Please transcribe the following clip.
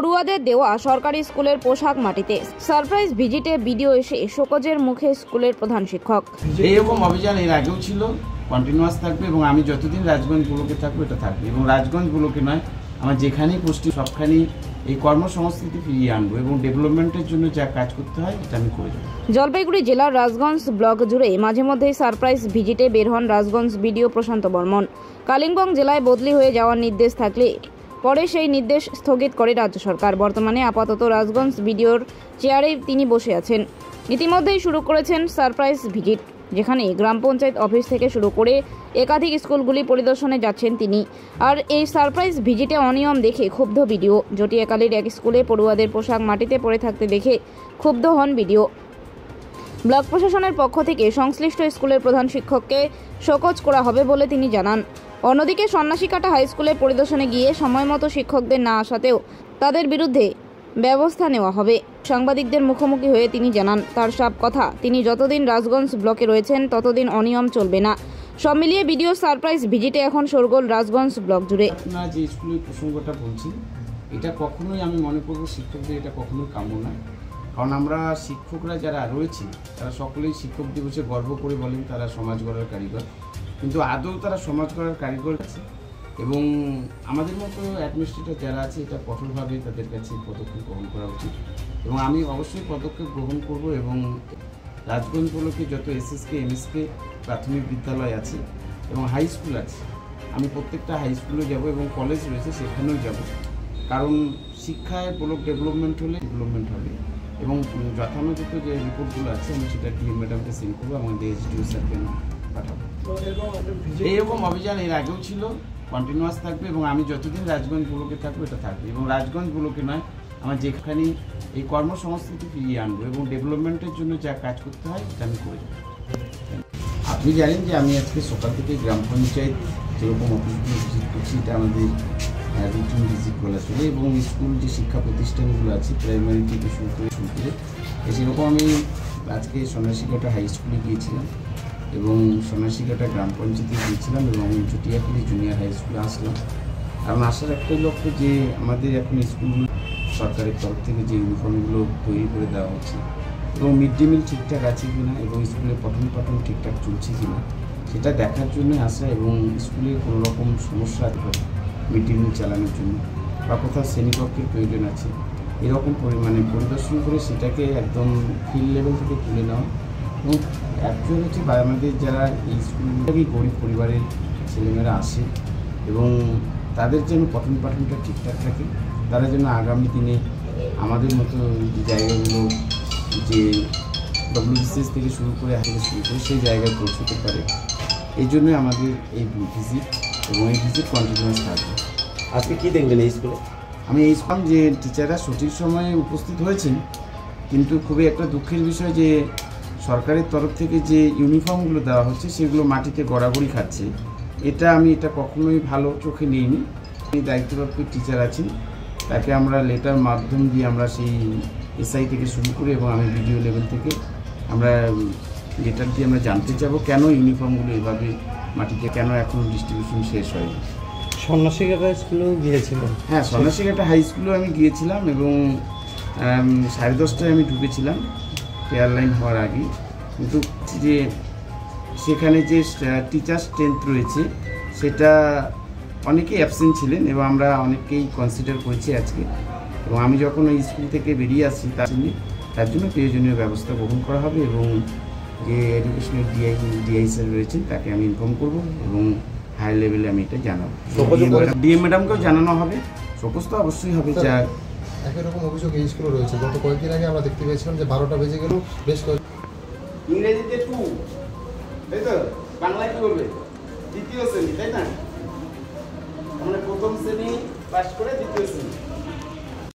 পড়ুয়াদের দেওয়া সরকারি স্কুলের পোশাক মাটিতে। সারপ্রাইজ ভিজিটে ভিডিও এসে শোকজের মুখে স্কুলের প্রধান শিক্ষক। এইরকম অভিযান এর আগেও ছিল, কন্টিনিউয়াস থাকবে এবং আমি যতদিন রাজগঞ্জ ব্লকে থাকবো এটা থাকবে এবং রাজগঞ্জ ব্লকে নয়, আমার যেখানেই পোস্টিং সবখানেই এই কর্মসংস্কৃতি ফিরিয়ে আনবো এবং ডেভেলপমেন্টের জন্য যা কাজ করতে হয় এটা আমি করে দেবো। জলপাইগুড়ি জেলার রাজগঞ্জ ব্লক জুড়ে মাঝে মধ্যেই সারপ্রাইজ ভিজিটে বের হন রাজগঞ্জ বিডিও প্রশান্ত বর্মন। কালিম্পং জেলায় বদলি হয়ে যাওয়ার নির্দেশ থাকলে পরে সেই নির্দেশ স্থগিত করে রাজ্য সরকার। বর্তমানে আপাতত রাজগঞ্জ বিডিওর চেয়ারে তিনি বসে আছেন। ইতিমধ্যেই শুরু করেছেন সারপ্রাইজ ভিজিট, যেখানে গ্রাম পঞ্চায়েত অফিস থেকে শুরু করে একাধিক স্কুলগুলি পরিদর্শনে যাচ্ছেন তিনি। আর এই সারপ্রাইজ ভিজিটে অনিয়ম দেখে ক্ষুব্ধ বিডিও। জটিয়াকালীর এক স্কুলে পড়ুয়াদের পোশাক মাটিতে পড়ে থাকতে দেখে ক্ষুব্ধ হন বিডিও। ব্লক প্রশাসনের পক্ষ থেকে সংশ্লিষ্ট স্কুলের প্রধান শিক্ষককে শোকজ করা হবে বলে তিনি জানান। অন্যদিকে সন্ন্যাসীকাটা হাই স্কুলে পরিদর্শনে গিয়ে সময়মতো শিক্ষকদের না আসাতেও তাদের বিরুদ্ধে ব্যবস্থা নেওয়া হবে। সাংবাদিকদের মুখোমুখি হয়ে তিনি জানান, তার সব কথা, তিনি যতদিন রাজগঞ্জ ব্লকে রয়েছেন ততদিন অনিয়ম চলবে না। সব মিলিয়ে ভিডিও সারপ্রাইজ ভিজিটে এখন শোরগোল রাজগঞ্জ ব্লক জুড়ে। আপনারা যে স্কুলের প্রসঙ্গটা বলছেন, এটা কখনোই আমি মনে করব শিক্ষকদের এটা কখনোই কাম্য নয়। কারণ আমরা শিক্ষকরা যারা রয়েছে তারা সকলেই শিক্ষক দিবসে গর্ব করে বলেন তারা সমাজ গড়ার কারিগর, কিন্তু আদৌ তারা সমাজ গড়ার কারিগর আছে এবং আমাদের মতো অ্যাডমিনিস্ট্রেটর যারা আছে এটা কঠোরভাবে তাদের কাছে পদক্ষেপ গ্রহণ করা উচিত এবং আমি অবশ্যই পদক্ষেপ গ্রহণ করব। এবং রাজগঞ্জ ব্লকে যত এসএসকে এমএসকে প্রাথমিক বিদ্যালয় আছে এবং হাই স্কুল আছে, আমি প্রত্যেকটা হাই স্কুলে যাব এবং কলেজ রয়েছে সেখানেও যাব। কারণ শিক্ষায় ব্লক ডেভেলপমেন্ট হলে ডেভেলপমেন্ট হবে এবং যথানুগত যে রিপোর্টগুলো আছে আমি সেটা ডিএম ম্যাডামকে সেন্ড করবো, আমাদের এসডিও স্যারকে পাঠাবো। এইরকম অভিযান এর আগেও ছিল, কন্টিনিউয়াস থাকবে এবং আমি যতদিন রাজগঞ্জ ব্লকে থাকবো এটা থাকবে এবং রাজগঞ্জ ব্লকে নয়, আমার যেখানে এই কর্মসংস্কৃতি ফিরিয়ে আনবো এবং ডেভেলপমেন্টের জন্য যা কাজ করতে হয় এটা আমি করে দেবো। আপনি জানেন যে আমি আজকে সকাল থেকে গ্রাম পঞ্চায়েত যেরকম অফিসগুলো ভিজিট করছি, এটা আমাদের রুটিন ভিজিট বলা চলে এবং স্কুল যে শিক্ষা প্রতিষ্ঠানগুলো আছে প্রাইমারি থেকে শুরু করে সেরকম আমি আজকে সন্ন্যাসীকাটা হাই স্কুলে গিয়েছিলাম এবং সন্ন্যাসীকাটা গ্রাম পঞ্চায়েতে গিয়েছিলাম এবং জটিয়াখালী জুনিয়র হাই স্কুলে আসলাম। কারণ আসার একটাই লক্ষ্য যে আমাদের এখন স্কুল সরকারের তরফ থেকে যে ইউনিফর্মগুলো তৈরি করে দেওয়া হচ্ছে এবং মিড ডে মিল ঠিকঠাক আছে কিনা এবং স্কুলে পঠন পাঠন ঠিকঠাক চলছে কিনা সেটা দেখার জন্য আসা এবং স্কুলে কোনো রকম সমস্যা মিড ডে মিল চালানোর জন্য বা কোথাও শ্রেণীকক্ষের প্রয়োজন আছে এরকম পরিমাণে পরিদর্শন করে সেটাকে একদম ফিল্ড লেভেল থেকে তুলে নেওয়া এবং অ্যাকচুয়ালি হচ্ছে আমাদের যারা এই স্কুলগুলোকেই গরিব পরিবারের ছেলেমেয়েরা আসে এবং তাদের যেন পঠন পাঠনটা ঠিকঠাক থাকে, তারা যেন আগামী দিনে আমাদের মতো জায়গাগুলো যে ডব্লিউবিসিএস থেকে শুরু করে সেই জায়গায় পৌঁছতে পারে, এই জন্যই আমাদের এই ভিজিট এবং এই ভিজিট কন্টিনিউয়াস থাকবে। আজকে কী দেখবেন এই স্কুলে? আমি এই স্কুল যে টিচাররা সঠিক সময়ে উপস্থিত হয়েছেন, কিন্তু খুবই একটা দুঃখের বিষয় যে সরকারের তরফ থেকে যে ইউনিফর্মগুলো দেওয়া হচ্ছে সেগুলো মাটিতে গড়াগড়ি খাচ্ছে। এটা কখনোই ভালো চোখে নিইনি। দায়িত্বপ্রাপ্ত টিচার আছেন, তাকে আমরা লেটার মাধ্যম দিয়ে আমরা সেই এসআই থেকে শুরু করি এবং আমি ভিডিও লেভেল থেকে আমরা লেটার দিয়ে আমরা জানতে চাবো কেন ইউনিফর্মগুলো এভাবে মাটিতে, কেন এখনও ডিস্ট্রিবিউশন শেষ হয়নি। সন্ন্যাসীকাটা স্কুলেও গিয়েছিলাম? হ্যাঁ, সন্ন্যাসীকাটা হাই স্কুলেও আমি গিয়েছিলাম এবং 10:30টায় আমি ঢুকেছিলাম ফেয়ার লাইন হওয়ার আগে, কিন্তু যে সেখানে যে টিচার স্ট্রেংথ রয়েছে সেটা অনেকেই অ্যাবসেন্ট ছিলেন এবং আমরা অনেককেই কনসিডার করেছি আজকে এবং আমি যখন ওই স্কুল থেকে বেরিয়ে আসি তার জন্য প্রয়োজনীয় ব্যবস্থা গ্রহণ করা হবে এবং যে এডুকেশনের ডিআই স্যার রয়েছেন তাকে আমি ইনফর্ম করব এবং হাই লেভেলে আমি এটা জানাবো। ডিএম ম্যাডামকেও জানানো হবে, শোকজ তো অবশ্যই হবে। যা একই রকম অভিযোগ এই স্কুলে রয়েছে, গত কয়েকদিন আগে আমরা দেখতে পেয়েছিলাম যে 12টা বেজে গেল বেশ ইংরেজিতে 2, তাই তো? বাংলায় কি বলবে? দ্বিতীয় শ্রেণী, তাই না? আমরা প্রথম শ্রেণী পাস করে দ্বিতীয় শ্রেণী।